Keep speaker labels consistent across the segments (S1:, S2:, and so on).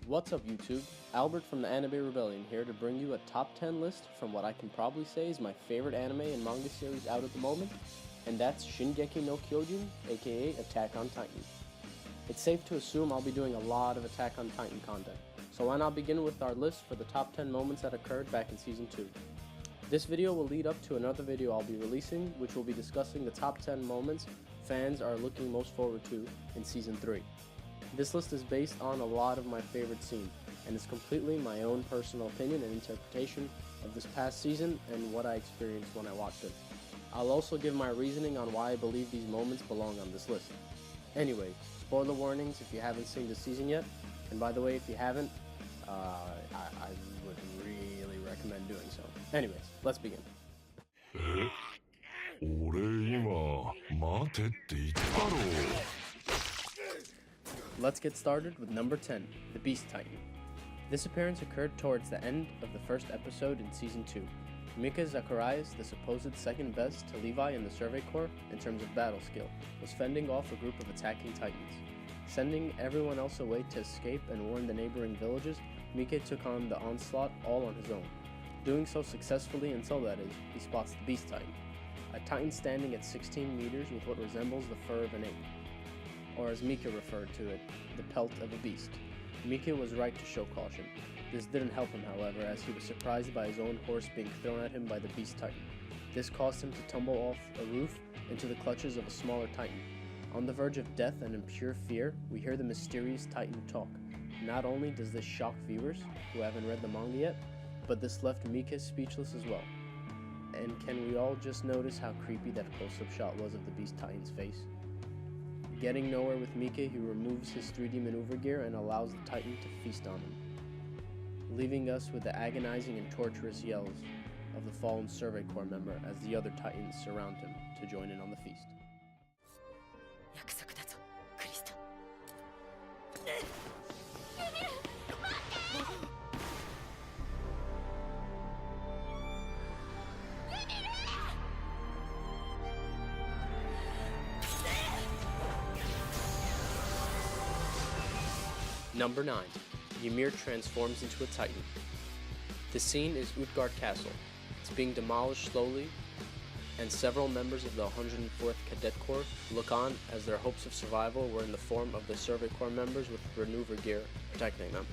S1: What's up YouTube? Albert from the Anime Rebellion here to bring you a top 10 list from what I can probably say is my favorite anime and manga series out at the moment, and that's Shingeki no Kyojin, aka Attack on Titan. It's safe to assume I'll be doing a lot of Attack on Titan content, so why not begin with our list for the top 10 moments that occurred back in Season 2. This video will lead up to another video I'll be releasing, which will be discussing the top 10 moments fans are looking most forward to in Season 3. This list is based on a lot of my favorite scenes, and is completely my own personal opinion and interpretation of this past season and what I experienced when I watched it. I'll also give my reasoning on why I believe these moments belong on this list. Anyway, spoiler warnings if you haven't seen this season yet, and by the way, if you haven't, I would really recommend doing so. Anyways, let's begin. Let's get started with number 10, the Beast Titan. This appearance occurred towards the end of the first episode in Season 2. Mika Zacharias, the supposed second best to Levi in the Survey Corps in terms of battle skill, was fending off a group of attacking Titans. Sending everyone else away to escape and warn the neighboring villages, Mika took on the onslaught all on his own. Doing so successfully until, that is, he spots the Beast Titan, a Titan standing at 16 meters with what resembles the fur of an ape, or as Mika referred to it, the pelt of a beast. Mika was right to show caution. This didn't help him, however, as he was surprised by his own horse being thrown at him by the Beast Titan. This caused him to tumble off a roof into the clutches of a smaller Titan. On the verge of death and in pure fear, we hear the mysterious Titan talk. Not only does this shock viewers, who haven't read the manga yet, but this left Mika speechless as well. And can we all just notice how creepy that close-up shot was of the Beast Titan's face? Getting nowhere with Mika, he removes his 3D maneuver gear and allows the Titan to feast on him, leaving us with the agonizing and torturous yells of the fallen Survey Corps member as the other Titans surround him to join in on the feast. Number 9. Ymir transforms into a Titan. The scene is Utgard Castle. It's being demolished slowly, and several members of the 104th Cadet Corps look on as their hopes of survival were in the form of the Survey Corps members with maneuver gear protecting them.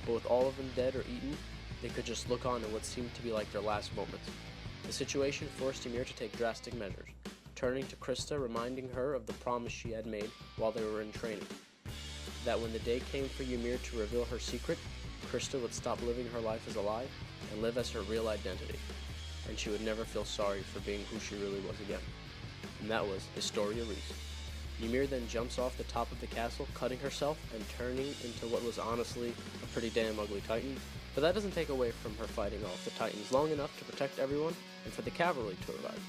S1: But with all of them dead or eaten, they could just look on in what seemed to be like their last moments. The situation forced Ymir to take drastic measures, turning to Krista, reminding her of the promise she had made while they were in training. That when the day came for Ymir to reveal her secret, Krista would stop living her life as a lie and live as her real identity, and she would never feel sorry for being who she really was again. And that was Historia Reese. Ymir then jumps off the top of the castle, cutting herself and turning into what was honestly a pretty damn ugly Titan, but that doesn't take away from her fighting off the Titans long enough to protect everyone and for the cavalry to arrive.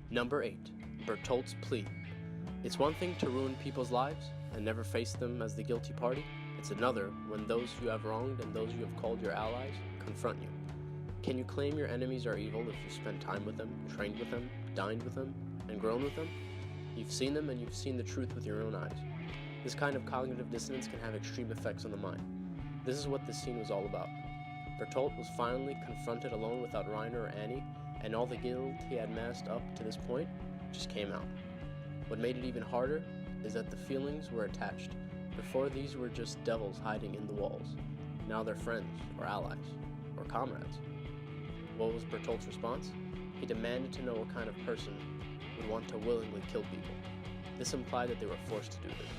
S1: Number 8. Bertholdt's Plea. It's one thing to ruin people's lives and never face them as the guilty party. It's another when those you have wronged and those you have called your allies confront you. Can you claim your enemies are evil if you spent time with them, trained with them, dined with them, and grown with them? You've seen them and you've seen the truth with your own eyes. This kind of cognitive dissonance can have extreme effects on the mind. This is what this scene was all about. Bertholdt was finally confronted alone without Reiner or Annie, and all the guilt he had masked up to this point just came out. What made it even harder is that the feelings were attached. Before, these were just devils hiding in the walls. Now they're friends, or allies, or comrades. What was Bertholdt's response? He demanded to know what kind of person would want to willingly kill people. This implied that they were forced to do this,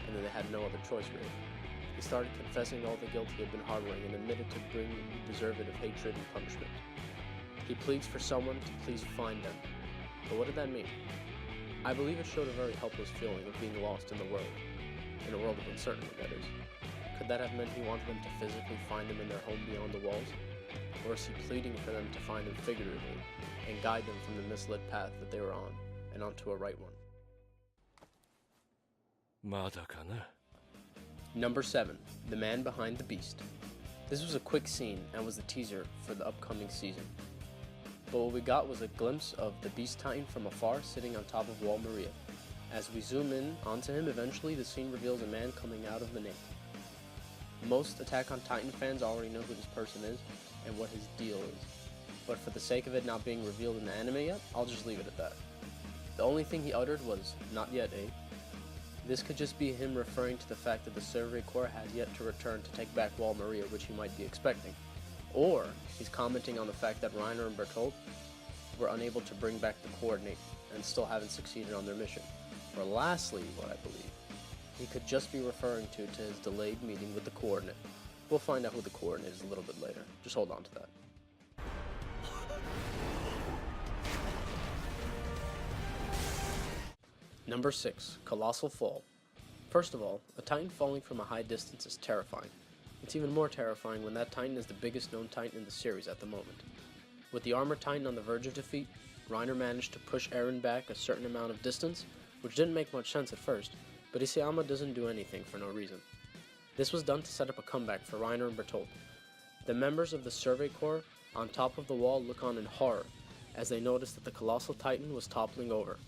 S1: and that they had no other choice really. He started confessing all the guilt he had been harboring and admitted to being deserved of hatred and punishment. He pleads for someone to please find them. But what did that mean? I believe it showed a very helpless feeling of being lost in the world. In a world of uncertainty, that is. Could that have meant he wanted them to physically find them in their home beyond the walls? Or is he pleading for them to find him figuratively and guide them from the misled path that they were on and onto a right one? Number 7. The Man Behind the Beast. This was a quick scene and was the teaser for the upcoming season. but what we got was a glimpse of the Beast Titan from afar sitting on top of Wall Maria. As we zoom in onto him, eventually the scene reveals a man coming out of the nave. Most Attack on Titan fans already know who this person is and what his deal is, but for the sake of it not being revealed in the anime yet, I'll just leave it at that. The only thing he uttered was, "Not yet, eh?" This could just be him referring to the fact that the Survey Corps has yet to return to take back Wall Maria, which he might be expecting. Or he's commenting on the fact that Reiner and Bertholdt were unable to bring back the Coordinate and still haven't succeeded on their mission. Or lastly, what I believe, he could just be referring to his delayed meeting with the Coordinate. We'll find out who the Coordinate is a little bit later. Just hold on to that. Number 6. Colossal Fall. First of all, a Titan falling from a high distance is terrifying. It's even more terrifying when that Titan is the biggest known Titan in the series at the moment. With the Armored Titan on the verge of defeat, Reiner managed to push Eren back a certain amount of distance, which didn't make much sense at first, but Isayama doesn't do anything for no reason. This was done to set up a comeback for Reiner and Bertholdt. The members of the Survey Corps on top of the wall look on in horror as they notice that the Colossal Titan was toppling over.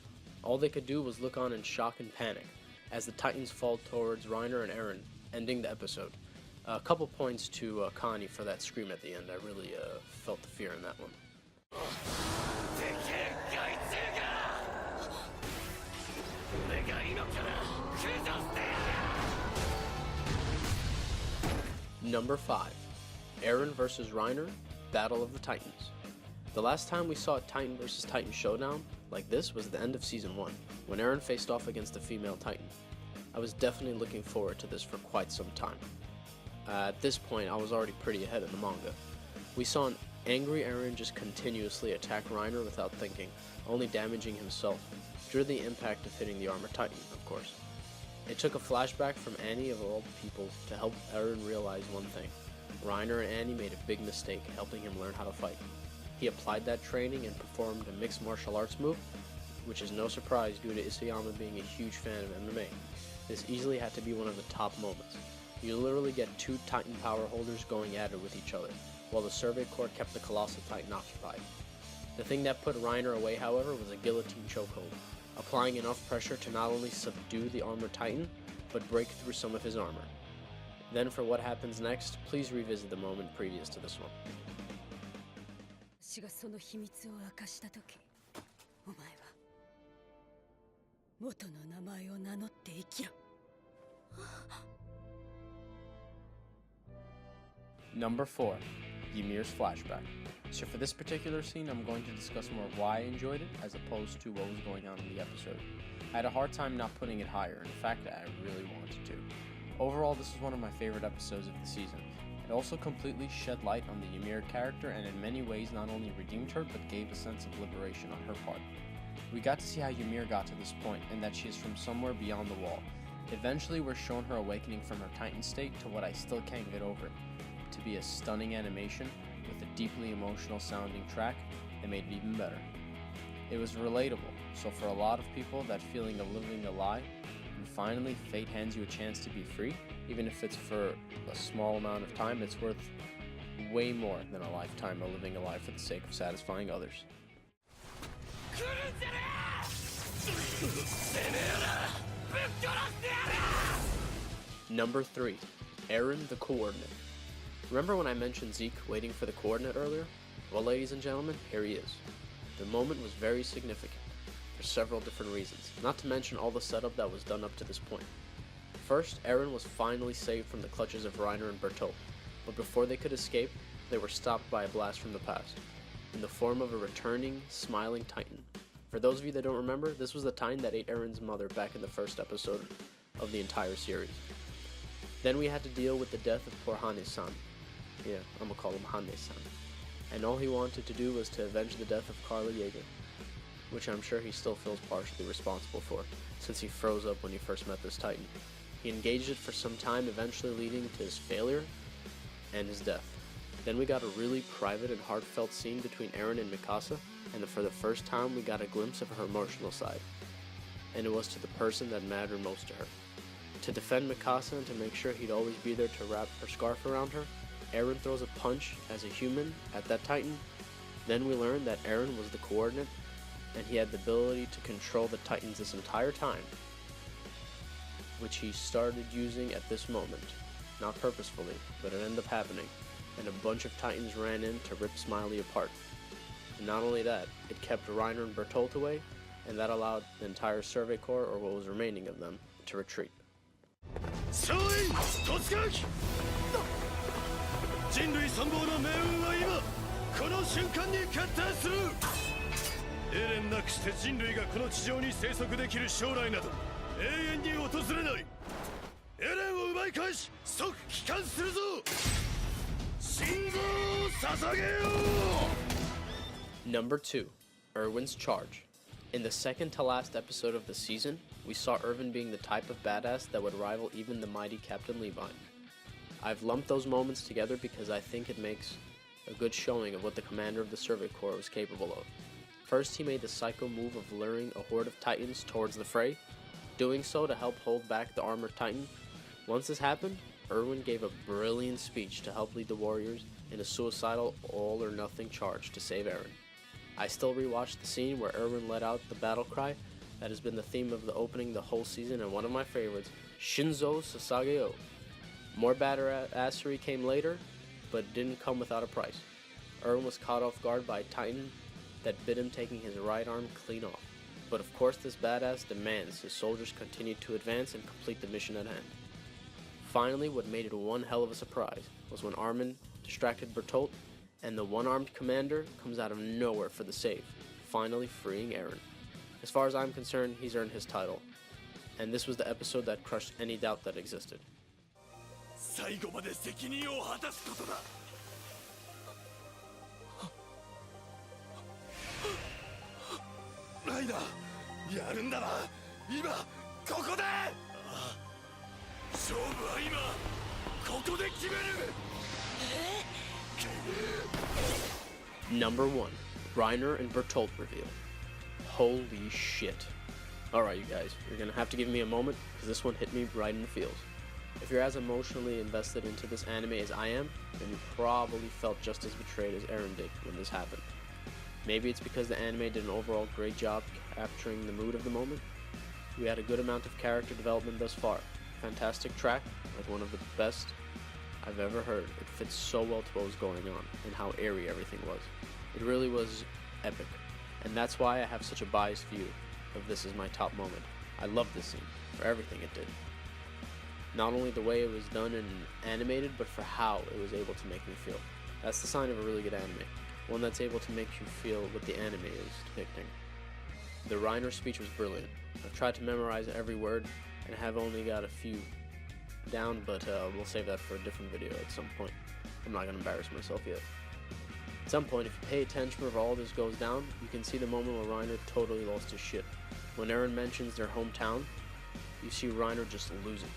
S1: All they could do was look on in shock and panic as the Titans fall towards Reiner and Eren, ending the episode. A couple points to Connie for that scream at the end. I really felt the fear in that one. Number 5. Eren vs Reiner, Battle of the Titans. The last time we saw a Titan vs Titan showdown like this was at the end of Season 1, when Eren faced off against a female Titan. I was definitely looking forward to this for quite some time. At this point, I was already pretty ahead in the manga. We saw an angry Eren just continuously attack Reiner without thinking, only damaging himself, due to the impact of hitting the Armored Titan, of course. It took a flashback from Annie of all people to help Eren realize one thing. Reiner and Annie made a big mistake helping him learn how to fight. He applied that training and performed a mixed martial arts move, which is no surprise due to Isayama being a huge fan of MMA. This easily had to be one of the top moments. You literally get two Titan power holders going at it with each other, while the Survey Corps kept the Colossal Titan occupied. The thing that put Reiner away, however, was a guillotine chokehold, applying enough pressure to not only subdue the Armored Titan, but break through some of his armor. Then for what happens next, please revisit the moment previous to this one. Number 4. Ymir's flashback. So for this particular scene, I'm going to discuss more of why I enjoyed it, as opposed to what was going on in the episode. I had a hard time not putting it higher, in fact I really wanted to. Overall, this is one of my favorite episodes of the season. It also completely shed light on the Ymir character and in many ways not only redeemed her, but gave a sense of liberation on her part. We got to see how Ymir got to this point, and that she is from somewhere beyond the wall. Eventually, we're shown her awakening from her Titan state to what I still can't get over, to be a stunning animation with a deeply emotional sounding track that made it even better. It was relatable, so for a lot of people, that feeling of living a lie, and finally fate hands you a chance to be free, even if it's for a small amount of time, it's worth way more than a lifetime of living a life for the sake of satisfying others. Number 3. Eren the Coordinate. Remember when I mentioned Zeke waiting for the Coordinate earlier? Well, ladies and gentlemen, here he is. The moment was very significant, for several different reasons, not to mention all the setup that was done up to this point. First, Eren was finally saved from the clutches of Reiner and Bertholdt, but before they could escape, they were stopped by a blast from the past, in the form of a returning, smiling Titan. For those of you that don't remember, this was the Titan that ate Eren's mother back in the first episode of the entire series. Then we had to deal with the death of poor Hane-san. Yeah, I'm gonna call him Hane-san. And all he wanted to do was to avenge the death of Carla Yeager, which I'm sure he still feels partially responsible for, since he froze up when he first met this Titan. He engaged it for some time, eventually leading to his failure and his death. Then we got a really private and heartfelt scene between Eren and Mikasa, and for the first time we got a glimpse of her emotional side. And it was to the person that mattered most to her. To defend Mikasa and to make sure he'd always be there to wrap her scarf around her, Eren throws a punch as a human at that Titan, Then we learned that Eren was the coordinate, and he had the ability to control the Titans this entire time, which he started using at this moment. Not purposefully, but it ended up happening, and a bunch of Titans ran in to rip Smiley apart. And not only that, it kept Reiner and Bertholdt away, and that allowed the entire Survey Corps, or what was remaining of them, to retreat.
S2: 人類存亡の命運は今この瞬間に決定する。エレンなくして人類がこの地上に生息できる将来など永遠に訪れない。エレンを奪い返し即帰還するぞ。信号を捧げよう。
S1: Number 2, Erwin's Charge. In the second to last episode of the season, we saw Erwin being the type of badass that would rival even the mighty Captain Levine. I've lumped those moments together because I think it makes a good showing of what the commander of the Survey Corps was capable of. First, he made the psycho move of luring a horde of Titans towards the fray, doing so to help hold back the armored Titan. Once this happened, Erwin gave a brilliant speech to help lead the warriors in a suicidal all-or-nothing charge to save Eren. I still rewatched the scene where Erwin let out the battle cry that has been the theme of the opening the whole season and one of my favorites, Shinzo Sasageo. More badassery came later, but it didn't come without a price. Erwin was caught off guard by a Titan that bit him, taking his right arm clean off. But of course this badass demands his soldiers continue to advance and complete the mission at hand. Finally, what made it one hell of a surprise was when Armin distracted Bertholdt and the one-armed commander comes out of nowhere for the save, finally freeing Eren. As far as I'm concerned, he's earned his title, and this was the episode that crushed any doubt that existed.
S2: 最後まで責任を果たすことだ。ライダー、やるんだな。今ここで。勝負は今ここで決める。
S1: Number 1, Reiner and Bertholdt reveal. Holy shit. Alright you guys, you're gonna have to give me a moment, because this one hit me right in the feels. If you're as emotionally invested into this anime as I am, then you probably felt just as betrayed as Eren did when this happened. Maybe it's because the anime did an overall great job capturing the mood of the moment. We had a good amount of character development thus far. Fantastic track, like one of the best I've ever heard. It fits so well to what was going on and how airy everything was. It really was epic, and that's why I have such a biased view of this as my top moment. I love this scene for everything it did. Not only the way it was done and animated, but for how it was able to make me feel. That's the sign of a really good anime, one that's able to make you feel what the anime is depicting. The Reiner speech was brilliant. I've tried to memorize every word and have only got a few down, but we'll save that for a different video at some point. I'm not going to embarrass myself yet. At some point, if you pay attention where all this goes down, you can see the moment where Reiner totally lost his shit. When Eren mentions their hometown, you see Reiner just losing.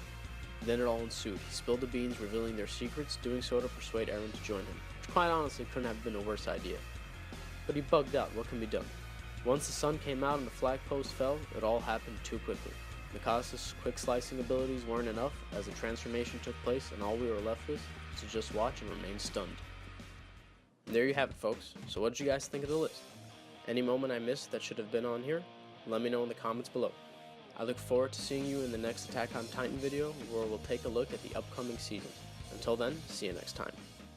S1: Then it all ensued. He spilled the beans, revealing their secrets, doing so to persuade Eren to join him, which quite honestly couldn't have been a worse idea. But he bugged out. What can be done? Once the sun came out and the flag post fell, it all happened too quickly. Mikasa's quick slicing abilities weren't enough, as the transformation took place and all we were left with was to just watch and remain stunned. And there you have it, folks. So what did you guys think of the list? Any moment I missed that should have been on here? Let me know in the comments below. I look forward to seeing you in the next Attack on Titan video, where we'll take a look at the upcoming season. Until then, see you next time.